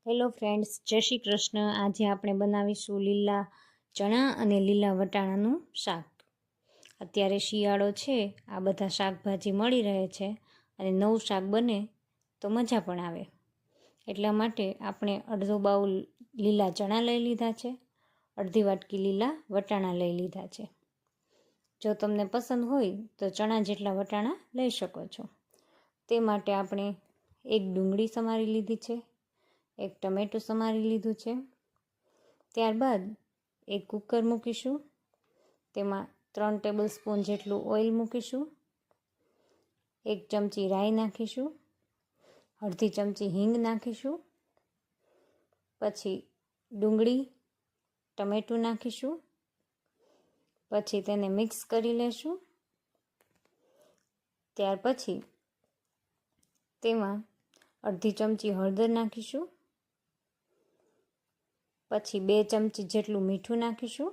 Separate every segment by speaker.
Speaker 1: Hello friends, જય શ્રી કૃષ્ણ। આજે આપણે બનાવીશું લીલા ચણા અને લીલા વટાણાનું શાક। અત્યારે શિયાળો છે, આ બધા શાકભાજી મળી રહે છે અને નવું શાક બને તો મજા પણ આવે। એટલા માટે આપણે અડધો બાઉલ લીલા ચણા લઈ લીધા છે, અડધી વાટકી લીલા વટાણા લઈ લીધા છે। જો તમને પસંદ હોય તો ચણા જેટલા વટાણા લઈ શકો છો। તે માટે આપણે એક ડુંગળી સમારી લીધી છે, એક ટમેટું સમારી લીધું છે। ત્યારબાદ એક કુકર મૂકીશું, તેમાં 3 ટેબલ સ્પૂન જેટલું ઓઇલ મૂકીશું, 1 ચમચી રાઈ નાખીશું, અડધી ચમચી હિંગ નાખીશું, પછી ડુંગળી ટમેટું નાખીશું, પછી તેને મિક્સ કરી લેશું। ત્યાર પછી તેમાં અડધી ચમચી હળદર નાખીશું, પછી 2 ચમચી જેટલું મીઠું નાખીશું।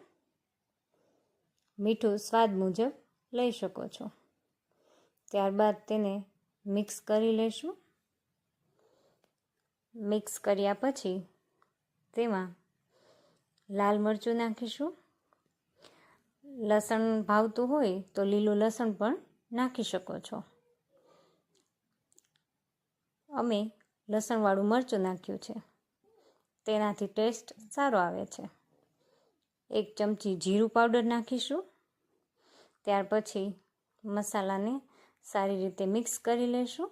Speaker 1: મીઠું સ્વાદ મુજબ લઈ શકો છો। ત્યારબાદ તેને મિક્સ કરી લેશું। મિક્સ કર્યા પછી તેમાં લાલ મરચું નાખીશું। લસણ ભાવતું હોય તો લીલું લસણ પણ નાખી શકો છો। અમે લસણવાળું મરચું નાખ્યું છે, તેનાથી ટેસ્ટ સારો આવે છે। 1 ચમચી જીરું પાવડર નાખીશું। ત્યાર પછી મસાલાને સારી રીતે મિક્સ કરી લેશું।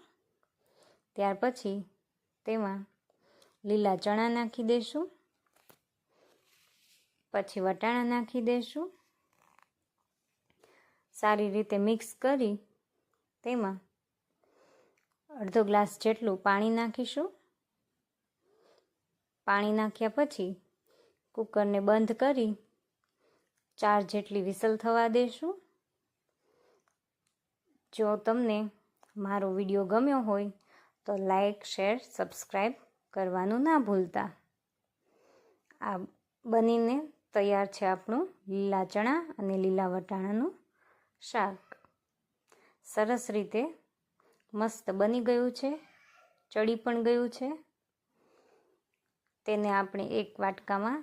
Speaker 1: ત્યાર પછી તેમાં લીલા ચણા નાખી દઈશું, પછી વટાણા નાખી દઈશું। સારી રીતે મિક્સ કરી તેમાં અડધો ગ્લાસ જેટલું પાણી નાખીશું। પાણી નાખ્યા પછી કુકરને બંધ કરી 4 જેટલી વિસલ થવા દેશું। જો તમને મારો વિડીયો ગમ્યો હોય તો લાઈક, શેર, સબસ્ક્રાઈબ કરવાનું ના ભૂલતા। આ બનીને તૈયાર છે આપણું લીલા ચણા અને લીલા વટાણાનું શાક। સરસ રીતે મસ્ત બની ગયું છે, ચડી પણ ગયું છે। તેને આપણે એક વાટકામાં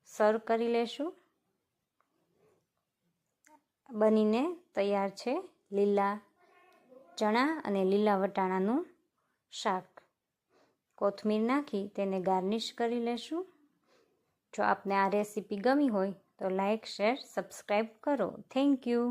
Speaker 1: સર્વ કરી લેશું। બનીને તૈયાર છે લીલા ચણા અને લીલા વટાણાનું શાક। કોથમીર નાખી તેને ગાર્નિશ કરી લેશું। જો આપને આ રેસીપી ગમી હોય તો લાઈક, શેર, સબસ્ક્રાઈબ કરો। Thank you.